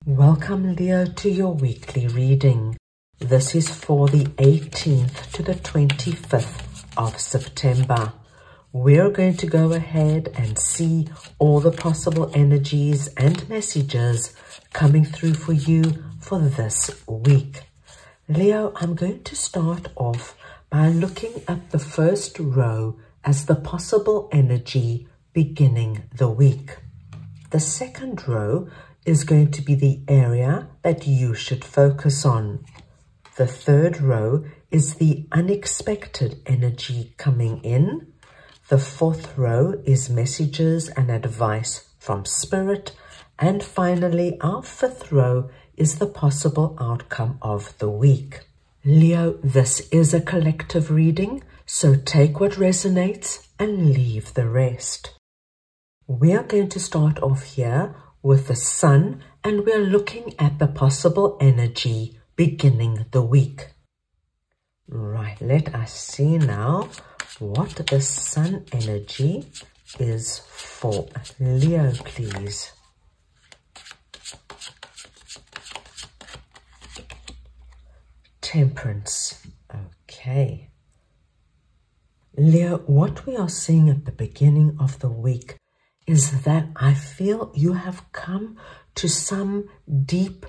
Welcome, Leo, to your weekly reading. This is for the 18th to the 25th of September. We're going to go ahead and see all the possible energies and messages coming through for you for this week. Leo, I'm going to start off by looking at the first row as the possible energy beginning the week. The second row is going to be the area that you should focus on. The third row is the unexpected energy coming in. The fourth row is messages and advice from Spirit. And finally, our fifth row is the possible outcome of the week. Leo, this is a collective reading, so take what resonates and leave the rest. We are going to start off here with the Sun, and we're looking at the possible energy beginning the week. Right, let us see now what the Sun energy is for Leo, please. Temperance. Okay. Leo, what we are seeing at the beginning of the week is that I feel you have come to some deep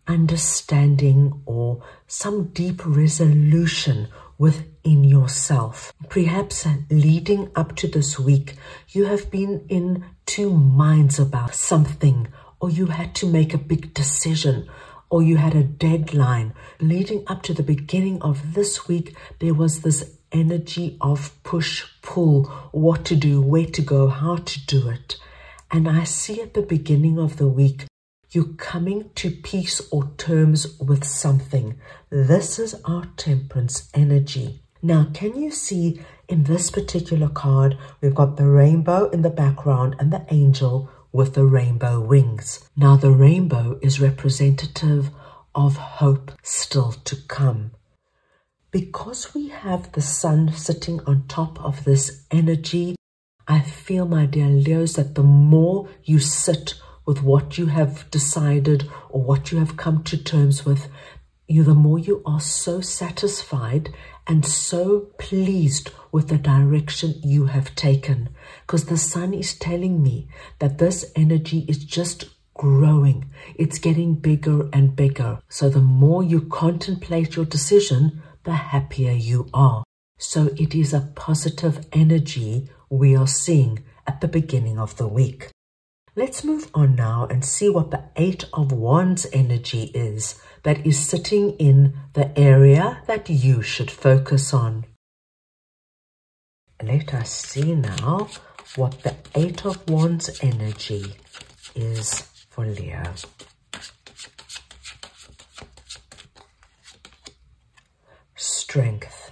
understanding or some deep resolution within yourself. Perhaps leading up to this week, you have been in two minds about something, or you had to make a big decision, or you had a deadline. Leading up to the beginning of this week, there was this energy of push, pull, what to do, where to go, how to do it. And I see at the beginning of the week, you coming to peace or terms with something. This is our Temperance energy. Now, can you see in this particular card, we've got the rainbow in the background and the angel with the rainbow wings. Now, the rainbow is representative of hope still to come. Because we have the Sun sitting on top of this energy, I feel, my dear Leos, that the more you sit with what you have decided or what you have come to terms with, the more you are so satisfied and so pleased with the direction you have taken. Because the Sun is telling me that this energy is just growing. It's getting bigger and bigger. So the more you contemplate your decision, the happier you are. So it is a positive energy we are seeing at the beginning of the week. Let's move on now and see what the Eight of Wands energy is that is sitting in the area that you should focus on. Let us see now what the Eight of Wands energy is for Leo. Strength.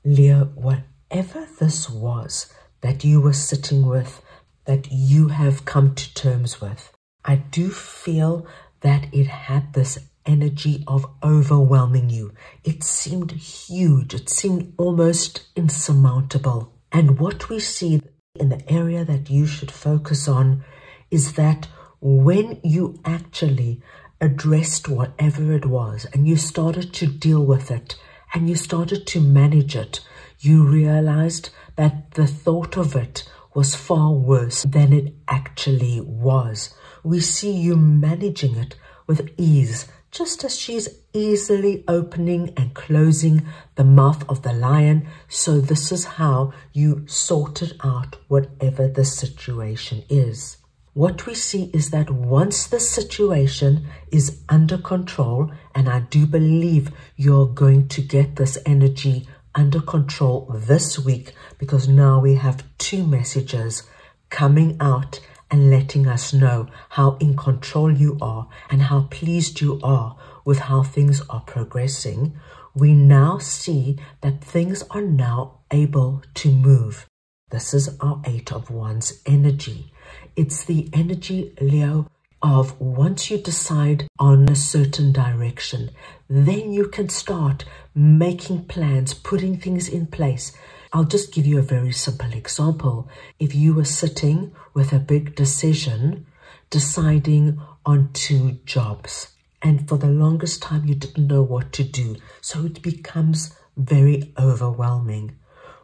Leo, whatever this was that you were sitting with, that you have come to terms with, I do feel that it had this energy of overwhelming you. It seemed huge. It seemed almost insurmountable. And what we see in the area that you should focus on is that when you actually addressed whatever it was and you started to deal with it and you started to manage it, you realized that the thought of it was far worse than it actually was. We see you managing it with ease, just as she's easily opening and closing the mouth of the lion. So this is how you sorted out whatever the situation is. What we see is that once the situation is under control, and I do believe you're going to get this energy under control this week, because now we have two messages coming out and letting us know how in control you are and how pleased you are with how things are progressing. We now see that things are now able to move. This is our Eight of Wands energy. It's the energy, Leo, of once you decide on a certain direction, then you can start making plans, putting things in place. I'll just give you a very simple example. If you were sitting with a big decision, deciding on 2 jobs, and for the longest time you didn't know what to do, so it becomes very overwhelming.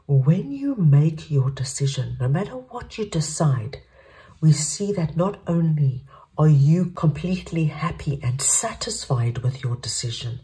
When you make your decision, no matter what you decide, we see that not only are you completely happy and satisfied with your decision,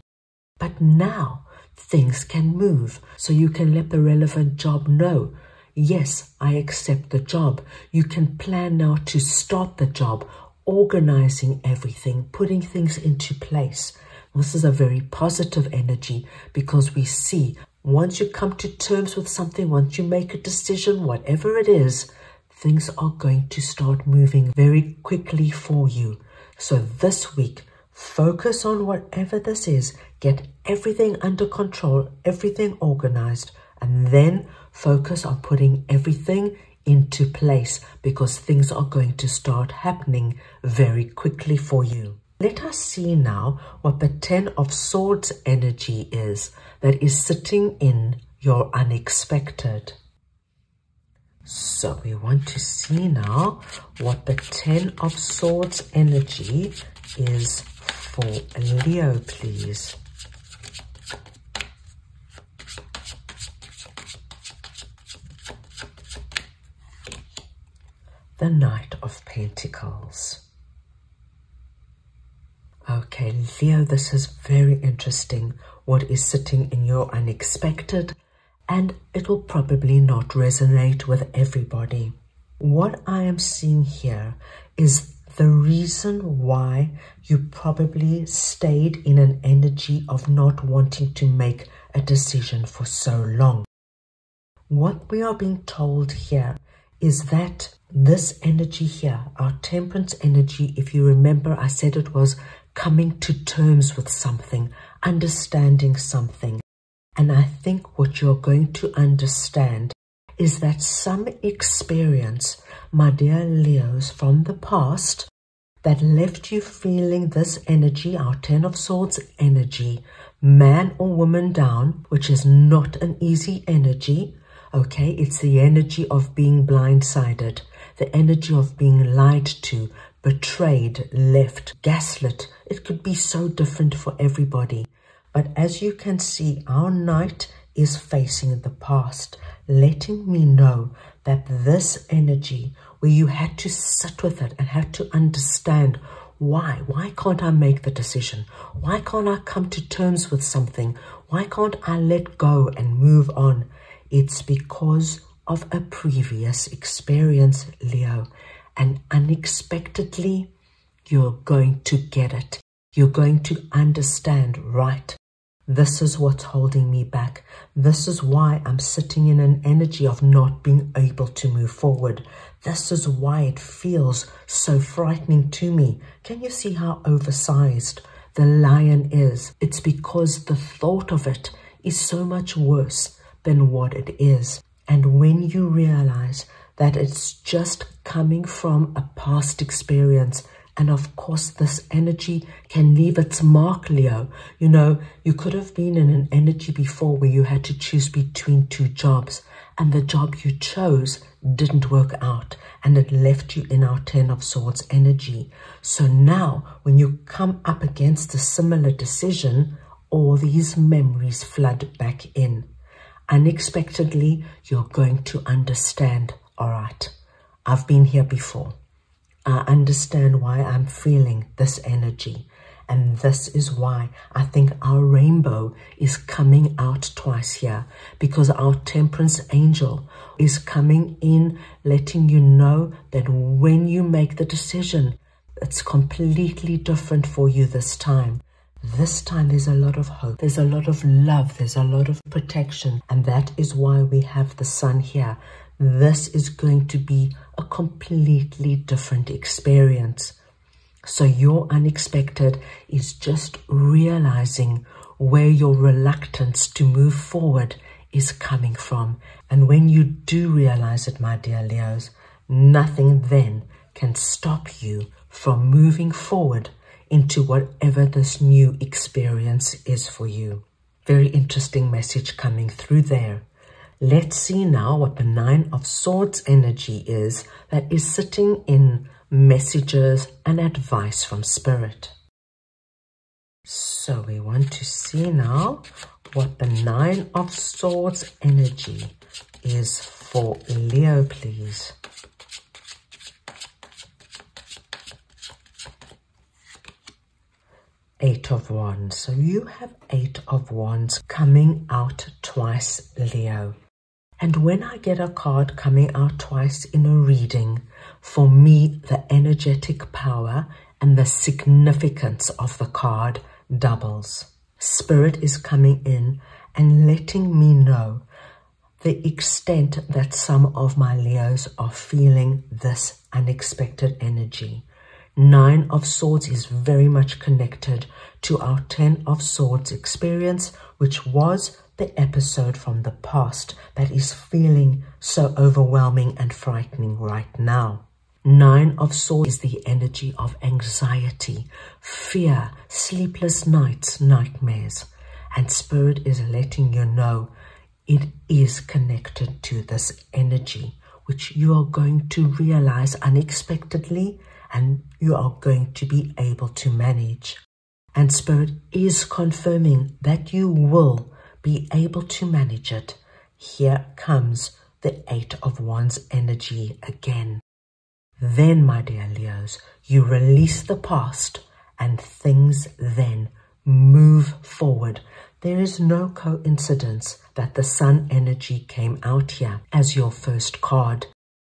but now things can move. So you can let the relevant job know, yes, I accept the job. You can plan now to start the job, organizing everything, putting things into place. This is a very positive energy because we see once you come to terms with something, once you make a decision, whatever it is, things are going to start moving very quickly for you. So this week, focus on whatever this is, get everything under control, everything organized, and then focus on putting everything into place because things are going to start happening very quickly for you. Let us see now what the 10 of Swords energy is that is sitting in your unexpected. So we want to see now what the 10 of Swords energy is for Leo, please. The Knight of Pentacles. Okay, Leo, this is very interesting. What is sitting in your unexpected, and it'll probably not resonate with everybody. What I am seeing here is the reason why you probably stayed in an energy of not wanting to make a decision for so long. What we are being told here is that this energy here, our Temperance energy, if you remember, I said it was coming to terms with something, understanding something. And I think what you're going to understand is that some experience, my dear Leos, from the past that left you feeling this energy, our 10 of Swords energy, man or woman down, which is not an easy energy. Okay, it's the energy of being blindsided, the energy of being lied to, betrayed, left, gaslit. It could be so different for everybody. But as you can see, our Knight is facing the past, letting me know that this energy, where you had to sit with it and had to understand why can't I make the decision? Why can't I come to terms with something? Why can't I let go and move on? It's because of a previous experience, Leo. And unexpectedly, you're going to get it. You're going to understand, right? This is what's holding me back. This is why I'm sitting in an energy of not being able to move forward. This is why it feels so frightening to me. Can you see how oversized the lion is? It's because the thought of it is so much worse than what it is. And when you realize that it's just coming from a past experience, and of course this energy can leave its mark, Leo. You know, you could have been in an energy before where you had to choose between 2 jobs, and the job you chose didn't work out, and it left you in our 10 of Swords energy. So now when you come up against a similar decision, all these memories flood back in. Unexpectedly, you're going to understand, all right, I've been here before. I understand why I'm feeling this energy. And this is why I think our rainbow is coming out twice here, because our Temperance angel is coming in, letting you know that when you make the decision, it's completely different for you this time. This time there's a lot of hope, there's a lot of love, there's a lot of protection, and that is why we have the Sun here. This is going to be a completely different experience. So your unexpected is just realizing where your reluctance to move forward is coming from. And when you do realize it, my dear Leos, nothing then can stop you from moving forward into whatever this new experience is for you. Very interesting message coming through there. Let's see now what the Nine of Swords energy is that is sitting in messages and advice from Spirit. So we want to see now what the Nine of Swords energy is for Leo, please. Eight of Wands. So you have Eight of Wands coming out twice, Leo. And when I get a card coming out twice in a reading, for me, the energetic power and the significance of the card doubles. Spirit is coming in and letting me know the extent that some of my Leos are feeling this unexpected energy. Nine of Swords is very much connected to our 10 of Swords experience, which was the episode from the past that is feeling so overwhelming and frightening right now. Nine of Swords is the energy of anxiety, fear, sleepless nights, nightmares. And Spirit is letting you know it is connected to this energy, which you are going to realize unexpectedly and you are going to be able to manage. And Spirit is confirming that you will be able to manage it. Here comes the Eight of Wands energy again. Then, my dear Leos, you release the past and things then move forward. There is no coincidence that the Sun energy came out here as your first card,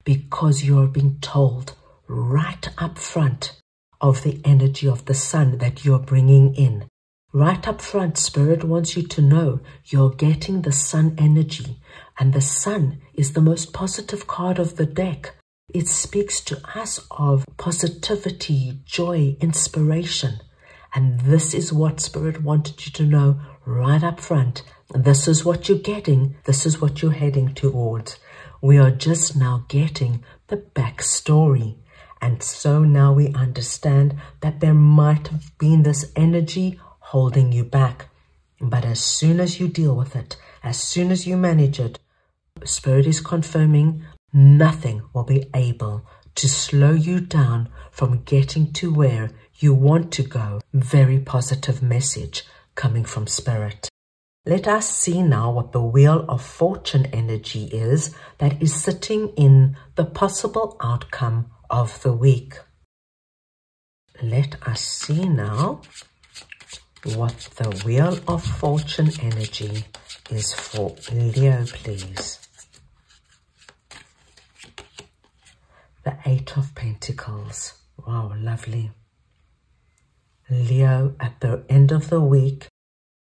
because you are being told right up front of the energy of the Sun that you're bringing in. Right up front, Spirit wants you to know you're getting the Sun energy, and the Sun is the most positive card of the deck. It speaks to us of positivity, joy, inspiration. And this is what Spirit wanted you to know right up front. This is what you're getting. This is what you're heading towards. We are just now getting the backstory. And so now we understand that there might have been this energy holding you back. But as soon as you deal with it, as soon as you manage it, Spirit is confirming nothing will be able to slow you down from getting to where you want to go. Very positive message coming from Spirit. Let us see now what the Wheel of Fortune energy is that is sitting in the possible outcome of the week. Let us see now what the Wheel of Fortune energy is for Leo, please. The Eight of Pentacles. Wow, lovely. Leo, at the end of the week,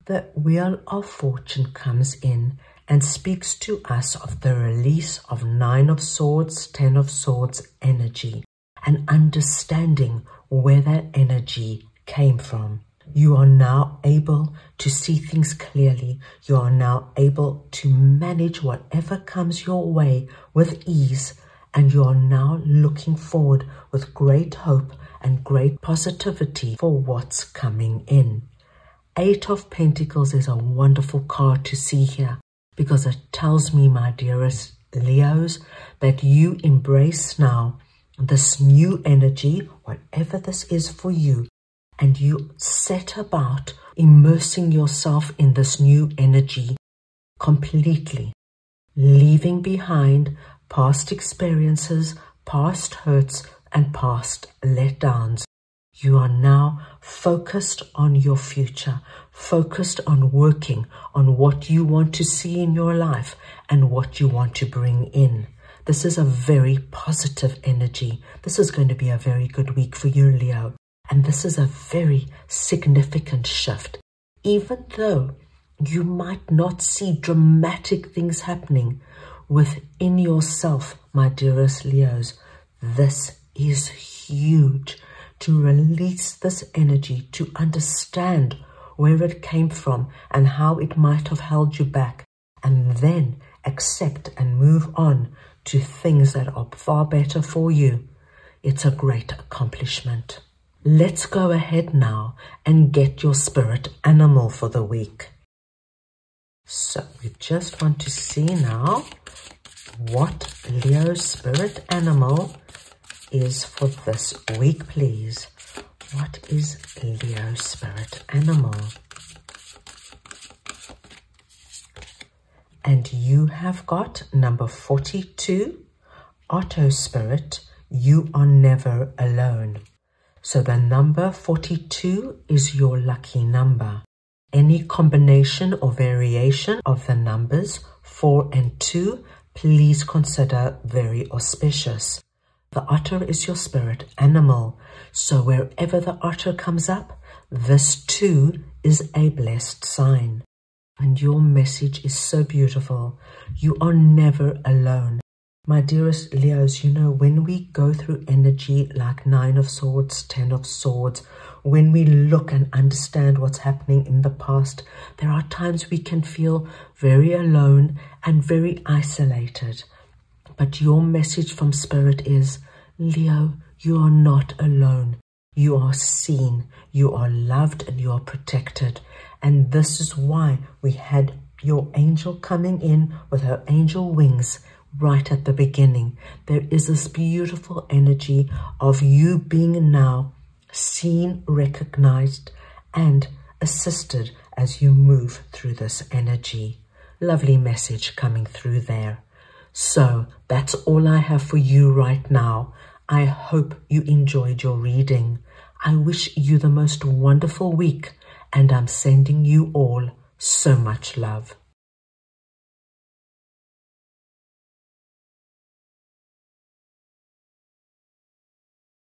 the Wheel of Fortune comes in and speaks to us of the release of Nine of Swords, 10 of Swords energy, and understanding where that energy came from. You are now able to see things clearly. You are now able to manage whatever comes your way with ease. And you are now looking forward with great hope and great positivity for what's coming in. Eight of Pentacles is a wonderful card to see here, because it tells me, my dearest Leos, that you embrace now this new energy, whatever this is for you, and you set about immersing yourself in this new energy completely, leaving behind past experiences, past hurts, and past letdowns. You are now focused on your future, focused on working on what you want to see in your life and what you want to bring in. This is a very positive energy. This is going to be a very good week for you, Leo. And this is a very significant shift. Even though you might not see dramatic things happening within yourself, my dearest Leos, this is huge. To release this energy, to understand where it came from and how it might have held you back, and then accept and move on to things that are far better for you. It's a great accomplishment. Let's go ahead now and get your spirit animal for the week. So we just want to see now what Leo's spirit animal is for this week, please. What is Leo's spirit animal? And you have got number 42, Otto Spirit, you are never alone. So the number 42 is your lucky number. Any combination or variation of the numbers 4 and 2, please consider very auspicious. The otter is your spirit animal, so wherever the otter comes up, this too is a blessed sign. And your message is so beautiful. You are never alone. My dearest Leos, you know, when we go through energy like 9 of Swords, 10 of Swords, when we look and understand what's happening in the past, there are times we can feel very alone and very isolated. But your message from Spirit is, Leo, you are not alone. You are seen, you are loved, and you are protected. And this is why we had your angel coming in with her angel wings right at the beginning. There is this beautiful energy of you being now seen, recognized, and assisted as you move through this energy. Lovely message coming through there. So that's all I have for you right now. I hope you enjoyed your reading. I wish you the most wonderful week, and I'm sending you all so much love.